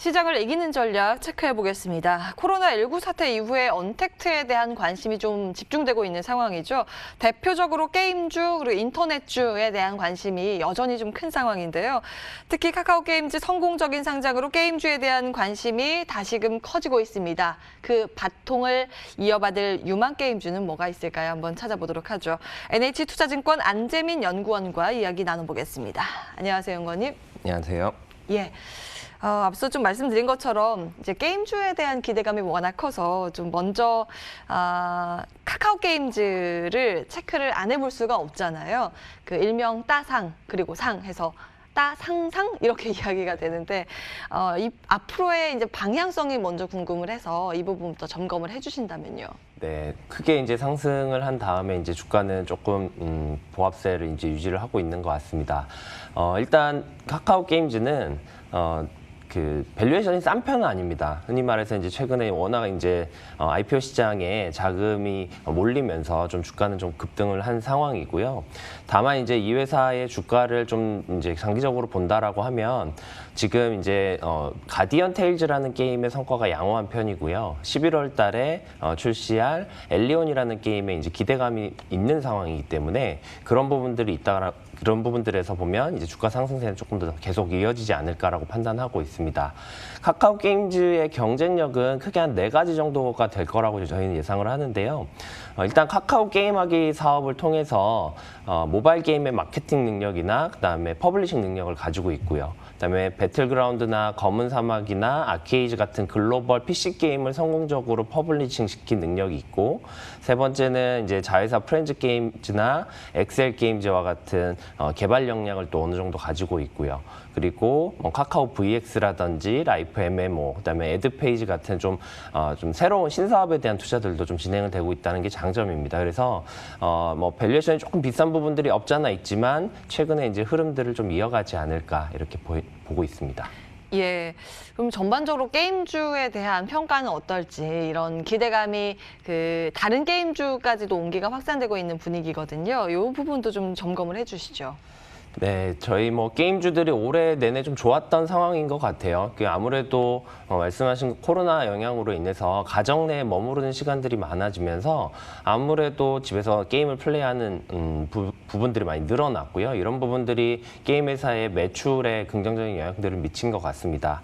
시장을 이기는 전략 체크해 보겠습니다. 코로나19 사태 이후에 언택트에 대한 관심이 좀 집중되고 있는 상황이죠. 대표적으로 게임주 그리고 인터넷주에 대한 관심이 여전히 좀 큰 상황인데요. 특히 카카오게임즈 성공적인 상장으로 게임주에 대한 관심이 다시금 커지고 있습니다. 그 바통을 이어받을 유망 게임주는 뭐가 있을까요? 한번 찾아보도록 하죠. NH투자증권 안재민 연구원과 이야기 나눠보겠습니다. 안녕하세요, 연구원님. 안녕하세요. 예. 앞서 좀 말씀드린 것처럼 이제 게임주에 대한 기대감이 워낙 커서 좀 먼저 카카오 게임즈를 체크를 안 해볼 수가 없잖아요. 그 일명 따상 그리고 상 해서 따상상 이렇게 이야기가 되는데 이 앞으로의 이제 방향성이 먼저 궁금을 해서 이 부분부터 점검을 해주신다면요. 네, 크게 이제 상승을 한 다음에 이제 주가는 조금 보합세를 이제 유지를 하고 있는 것 같습니다. 일단 카카오 게임즈는 그 밸류에이션이 싼 편은 아닙니다. 흔히 말해서 이제 최근에 워낙 이제 IPO 시장에 자금이 몰리면서 좀 주가는 좀 급등을 한 상황이고요. 다만 이제 이 회사의 주가를 좀 이제 장기적으로 본다라고 하면 지금 이제 가디언 테일즈라는 게임의 성과가 양호한 편이고요. 11월 달에 출시할 엘리온이라는 게임에 이제 기대감이 있는 상황이기 때문에 그런 부분들이 있다라 그런 부분들에서 보면 이제 주가 상승세는 조금 더 계속 이어지지 않을까라고 판단하고 있습니다. 카카오 게임즈의 경쟁력은 크게 한 4가지 정도가 될 거라고 저희는 예상을 하는데요. 일단 카카오 게임하기 사업을 통해서 모바일 게임의 마케팅 능력이나 그다음에 퍼블리싱 능력을 가지고 있고요. 그다음에 배틀그라운드나 검은 사막이나 아케이즈 같은 글로벌 PC 게임을 성공적으로 퍼블리싱 시킨 능력이 있고, 세 번째는 이제 자회사 프렌즈 게임즈나 엑셀 게임즈와 같은 개발 역량을 또 어느 정도 가지고 있고요. 그리고 카카오 VX라든지 라이프 MMO, 그다음에 에드페이지 같은 좀 새로운 신사업에 대한 투자들도 좀 진행을 되고 있다는 게 장점입니다. 그래서 뭐 밸류에이션이 조금 비싼 부분들이 없잖아 있지만 최근에 이제 흐름들을 좀 이어가지 않을까 이렇게 보고 있습니다. 예, 그럼 전반적으로 게임주에 대한 평가는 어떨지 이런 기대감이 그 다른 게임주까지도 온기가 확산되고 있는 분위기거든요. 이 부분도 좀 점검을 해주시죠. 네, 저희 뭐 게임주들이 올해 내내 좀 좋았던 상황인 것 같아요. 아무래도 말씀하신 코로나 영향으로 인해서 가정 내에 머무르는 시간들이 많아지면서 아무래도 집에서 게임을 플레이하는 부분들이 많이 늘어났고요. 이런 부분들이 게임 회사의 매출에 긍정적인 영향들을 미친 것 같습니다.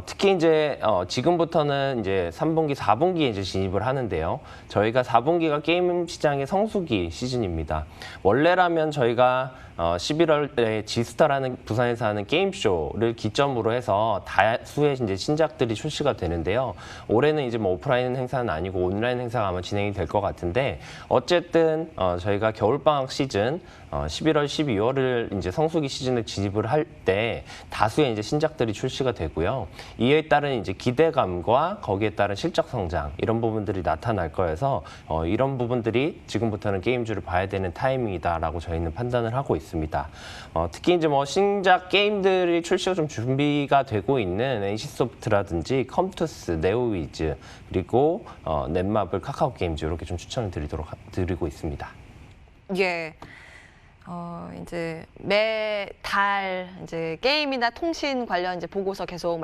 특히 이제 지금부터는 이제 3분기, 4분기에 이제 진입을 하는데요. 저희가 4분기가 게임 시장의 성수기 시즌입니다. 원래라면 저희가 11월에 지스타라는 부산에서 하는 게임쇼를 기점으로 해서 다수의 이제 신작들이 출시가 되는데요. 올해는 이제 뭐 오프라인 행사는 아니고 온라인 행사가 아마 진행이 될 것 같은데 어쨌든 저희가 겨울방학 시즌 11월, 12월을 이제 성수기 시즌에 진입을 할 때 다수의 이제 신작들이 출시가 되고요. 이에 따른 이제 기대감과 거기에 따른 실적 성장 이런 부분들이 나타날 거여서 이런 부분들이 지금부터는 게임주를 봐야 되는 타이밍이다라고 저희는 판단을 하고 있습니다. 특히 이제 뭐 신작 게임들이 출시가 좀 준비가 되고 있는 NC소프트라든지 컴투스, 네오위즈 그리고 넷마블, 카카오 게임즈 이렇게 좀 추천을 드리고 있습니다. 예. 이제 매달 이제 게임이나 통신 관련 이제 보고서 계속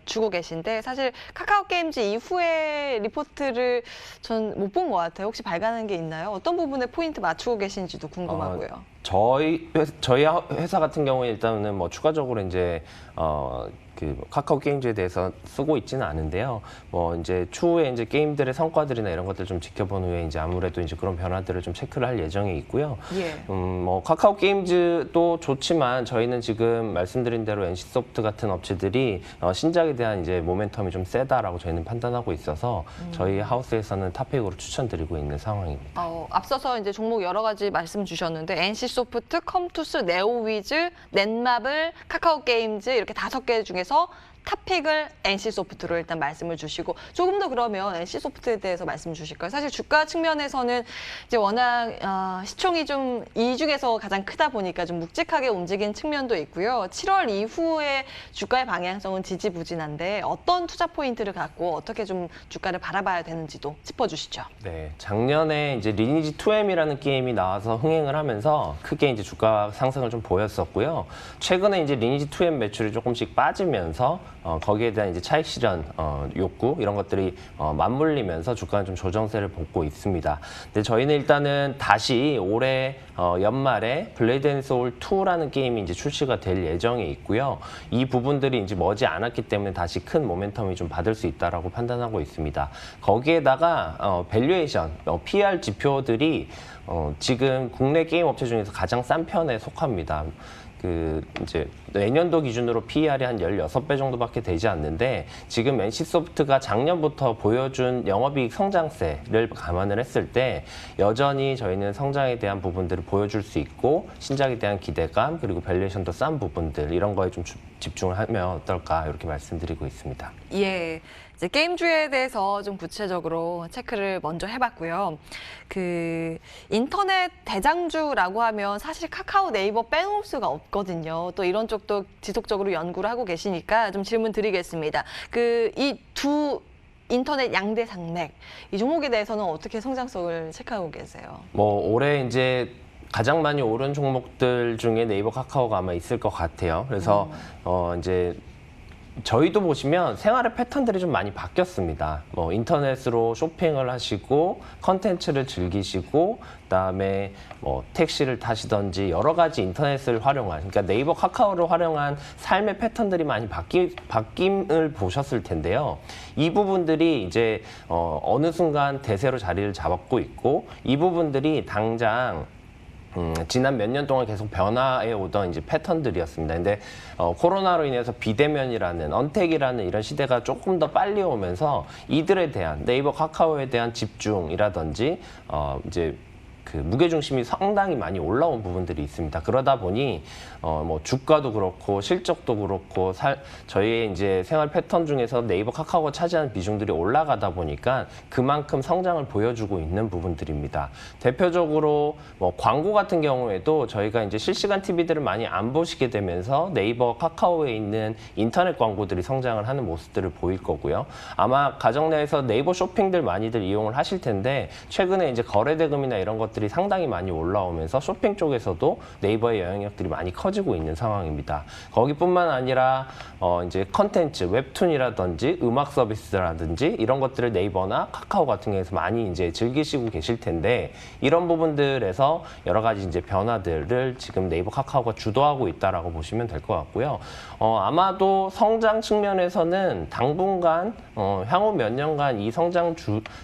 주고 계신데 사실 카카오 게임즈 이후에 리포트를 전 못 본 것 같아요. 혹시 발간한 게 있나요? 어떤 부분에 포인트 맞추고 계신지도 궁금하고요. 저희 회사 같은 경우에 일단은 뭐 추가적으로 이제 그 카카오 게임즈에 대해서 쓰고 있지는 않은데요. 뭐 이제 추후에 이제 게임들의 성과들이나 이런 것들 좀 지켜본 후에 이제 아무래도 이제 그런 변화들을 좀 체크를 할 예정에 있고요. 예. 뭐 카카오 게임즈도 좋지만 저희는 지금 말씀드린 대로 NC소프트 같은 업체들이 신작에 대한 이제 모멘텀이 좀 세다라고 저희는 판단하고 있어서 저희 하우스에서는 탑픽으로 추천드리고 있는 상황입니다. 앞서서 이제 종목 여러 가지 말씀 주셨는데 NC소프트, 컴투스, 네오위즈, 넷마블, 카카오 게임즈 이렇게 5개 중에서 탑픽을 NC소프트로 일단 말씀을 주시고 조금 더 그러면 NC소프트에 대해서 말씀 주실까요? 사실 주가 측면에서는 이제 워낙 시총이 좀 이 중에서 가장 크다 보니까 좀 묵직하게 움직인 측면도 있고요. 7월 이후에 주가의 방향성은 지지부진한데 어떤 투자 포인트를 갖고 어떻게 좀 주가를 바라봐야 되는지도 짚어주시죠. 네, 작년에 이제 리니지 2M이라는 게임이 나와서 흥행을 하면서 크게 이제 주가 상승을 좀 보였었고요. 최근에 이제 리니지 2M 매출이 조금씩 빠지면서 거기에 대한 이제 차익 실현 욕구 이런 것들이 맞물리면서 주가는 좀 조정세를 보고 있습니다. 근데 저희는 일단은 다시 올해 연말에 블레이드 앤 소울 2라는 게임이 이제 출시가 될 예정이 있고요. 이 부분들이 이제 머지 않았기 때문에 다시 큰 모멘텀이 좀 받을 수 있다라고 판단하고 있습니다. 거기에다가 밸류에이션, PR 지표들이 지금 국내 게임 업체 중에서 가장 싼 편에 속합니다. 이제 내년도 기준으로 PER이 한 16배 정도밖에 되지 않는데 지금 NC소프트가 작년부터 보여준 영업이익 성장세를 감안을 했을 때 여전히 저희는 성장에 대한 부분들을 보여줄 수 있고 신작에 대한 기대감 그리고 밸류에이션도 싼 부분들 이런 거에 좀 집중을 하면 어떨까 이렇게 말씀드리고 있습니다. 예. 이제 게임주에 대해서 좀 구체적으로 체크를 먼저 해봤고요. 인터넷 대장주라고 하면 사실 카카오, 네이버 빼놓을 수가 없거든요. 또 이런 쪽도 지속적으로 연구를 하고 계시니까 좀 질문 드리겠습니다. 이 두 인터넷 양대 산맥, 이 종목에 대해서는 어떻게 성장성을 체크하고 계세요? 올해 이제 가장 많이 오른 종목들 중에 네이버, 카카오가 아마 있을 것 같아요. 그래서 이제 저희도 보시면 생활의 패턴들이 좀 많이 바뀌었습니다. 인터넷으로 쇼핑을 하시고 컨텐츠를 즐기시고 그다음에 택시를 타시던지 여러 가지 인터넷을 활용한 그러니까 네이버, 카카오를 활용한 삶의 패턴들이 많이 바뀜을 보셨을 텐데요. 이 부분들이 이제 어느 순간 대세로 자리를 잡았고 있고 이 부분들이 당장 지난 몇 년 동안 계속 변화해 오던 이제 패턴들이었습니다. 근데 코로나로 인해서 비대면이라는 언택이라는 이런 시대가 조금 더 빨리 오면서 이들에 대한 네이버, 카카오에 대한 집중이라든지 이제 무게중심이 상당히 많이 올라온 부분들이 있습니다. 그러다 보니 주가도 그렇고 실적도 그렇고 저희의 이제 생활 패턴 중에서 네이버, 카카오가 차지하는 비중들이 올라가다 보니까 그만큼 성장을 보여주고 있는 부분들입니다. 대표적으로 광고 같은 경우에도 저희가 이제 실시간 TV들을 많이 안 보시게 되면서 네이버, 카카오에 있는 인터넷 광고들이 성장을 하는 모습들을 보일 거고요. 아마 가정 내에서 네이버 쇼핑들 많이들 이용을 하실 텐데 최근에 이제 거래대금이나 이런 것들이 상당히 많이 올라오면서 쇼핑 쪽에서도 네이버의 영향력들이 많이 커지고 있는 상황입니다. 거기뿐만 아니라 이제 컨텐츠, 웹툰이라든지 음악 서비스라든지 이런 것들을 네이버나 카카오 같은 경우에서 많이 이제 즐기시고 계실 텐데 이런 부분들에서 여러 가지 이제 변화들을 지금 네이버, 카카오가 주도하고 있다라고 보시면 될 것 같고요. 아마도 성장 측면에서는 당분간 향후 몇 년간 이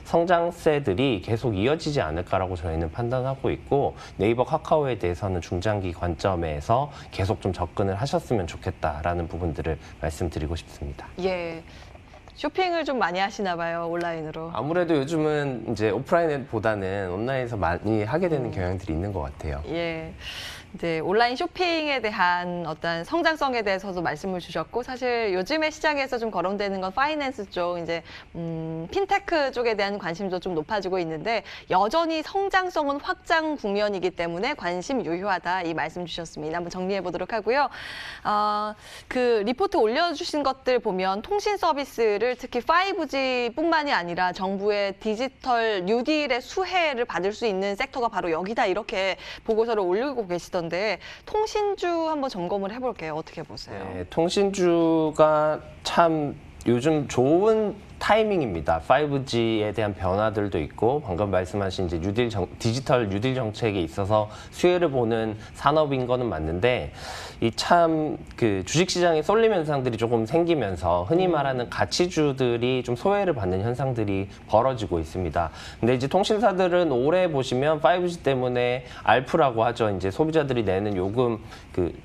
성장세들이 계속 이어지지 않을까라고 저희는 판단하고 있고 네이버, 카카오에 대해서는 중장기 관점에서 계속 좀 접근을 하셨으면 좋겠다라는 부분들을 말씀드리고 싶습니다. 예. 쇼핑을 좀 많이 하시나 봐요, 온라인으로. 아무래도 요즘은 이제 오프라인보다는 온라인에서 많이 하게 되는 경향들이 있는 것 같아요. 예. 이제 온라인 쇼핑에 대한 어떤 성장성에 대해서도 말씀을 주셨고 사실 요즘의 시장에서 좀 거론되는 건 파이낸스 쪽 이제 핀테크 쪽에 대한 관심도 좀 높아지고 있는데 여전히 성장성은 확장 국면이기 때문에 관심 유효하다 이 말씀 주셨습니다. 한번 정리해 보도록 하고요. 리포트 올려주신 것들 보면 통신 서비스를 특히 5G뿐만이 아니라 정부의 디지털 뉴딜의 수혜를 받을 수 있는 섹터가 바로 여기다 이렇게 보고서를 올리고 계시던데 통신주 한번 점검을 해볼게요. 어떻게 보세요? 네, 통신주가 참 요즘 좋은 타이밍입니다. 5G에 대한 변화들도 있고 방금 말씀하신 이제 디지털 뉴딜 정책에 있어서 수혜를 보는 산업인 거는 맞는데 이 참 주식 시장에 쏠림 현상들이 조금 생기면서 흔히 말하는 가치주들이 좀 소외를 받는 현상들이 벌어지고 있습니다. 근데 이제 통신사들은 올해 보시면 5G 때문에 알프라고 하죠. 이제 소비자들이 내는 요금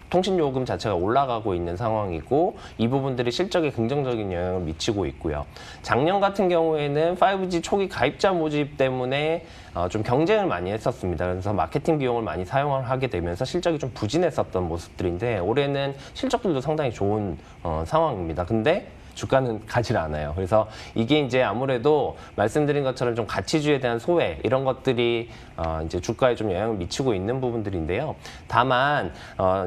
통신 요금 자체가 올라가고 있는 상황이고 이 부분들이 실적에 긍정적인 영향을 미치고 있고요. 작년 같은 경우에는 5G 초기 가입자 모집 때문에 좀 경쟁을 많이 했었습니다. 그래서 마케팅 비용을 많이 사용을 하게 되면서 실적이 좀 부진했었던 모습들인데 올해는 실적들도 상당히 좋은 상황입니다. 근데 주가는 가질 않아요. 그래서 이게 이제 아무래도 말씀드린 것처럼 좀 가치주에 대한 소외 이런 것들이 이제 주가에 좀 영향을 미치고 있는 부분들인데요. 다만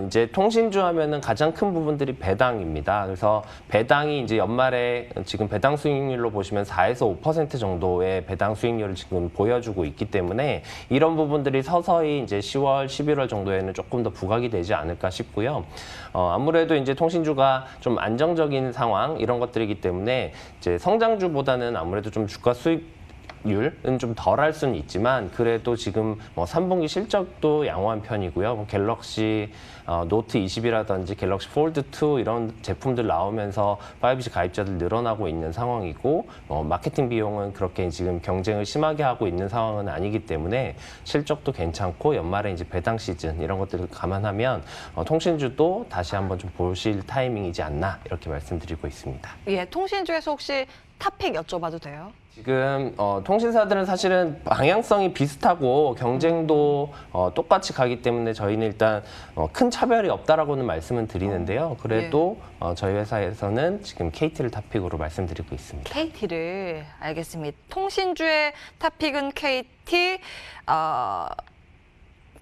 이제 통신주 하면은 가장 큰 부분들이 배당입니다. 그래서 배당이 이제 연말에 지금 배당 수익률로 보시면 4에서 5% 정도의 배당 수익률을 지금 보여주고 있기 때문에 이런 부분들이 서서히 이제 10월, 11월 정도에는 조금 더 부각이 되지 않을까 싶고요. 아무래도 이제 통신주가 좀 안정적인 상황 이런 것들이기 때문에 이제 성장주보다는 아무래도 좀 주가 수익률은 좀 덜할 수는 있지만 그래도 지금 뭐 3분기 실적도 양호한 편이고요. 뭐 갤럭시 노트 20이라든지 갤럭시 폴드 2 이런 제품들 나오면서 5G 가입자들 늘어나고 있는 상황이고 마케팅 비용은 그렇게 지금 경쟁을 심하게 하고 있는 상황은 아니기 때문에 실적도 괜찮고 연말에 이제 배당 시즌 이런 것들을 감안하면 통신주도 다시 한번 좀 보실 타이밍이지 않나 이렇게 말씀드리고 있습니다. 예, 통신주에서 혹시 탑픽 여쭤봐도 돼요? 지금 통신사들은 사실은 방향성이 비슷하고 경쟁도 똑같이 가기 때문에 저희는 일단 큰 차별이 없다라고는 말씀은 드리는데요. 그래도 저희 회사에서는 지금 KT를 탑픽으로 말씀드리고 있습니다. KT를 알겠습니다. 통신주의 탑픽은 KT,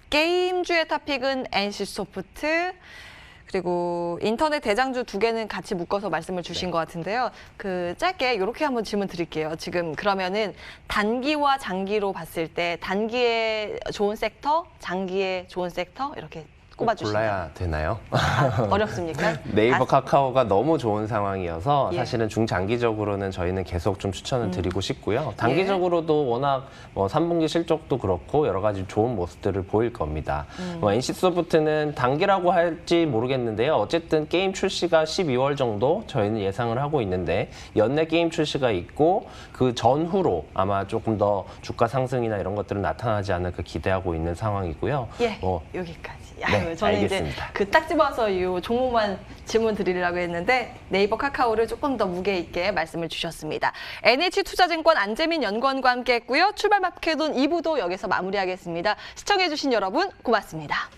게임주의 탑픽은 NC소프트, 그리고 인터넷 대장주 두 개는 같이 묶어서 말씀을 주신 것 같은데요. 그 짧게 이렇게 한번 질문 드릴게요. 지금 그러면은 단기와 장기로 봤을 때 단기에 좋은 섹터, 장기에 좋은 섹터 이렇게 꼽아주시면 골라야 되나요? 어렵습니까? 네이버 카카오가 너무 좋은 상황이어서 예. 사실은 중장기적으로는 저희는 계속 좀 추천을 드리고 싶고요. 단기적으로도 워낙 3분기 실적도 그렇고 여러 가지 좋은 모습들을 보일 겁니다. NC소프트는 단기라고 할지 모르겠는데요. 어쨌든 게임 출시가 12월 정도 저희는 예상을 하고 있는데 연내 게임 출시가 있고 그 전후로 아마 조금 더 주가 상승이나 이런 것들은 나타나지 않을까 기대하고 있는 상황이고요. 예, 여기까지. 네, 저는 알겠습니다. 이제 그 딱 집어서 이 종목만 질문 드리려고 했는데 네이버 카카오를 조금 더 무게 있게 말씀을 주셨습니다. NH투자증권 안재민 연구원과 함께 했고요. 출발 마케돈 2부도 여기서 마무리하겠습니다. 시청해주신 여러분 고맙습니다.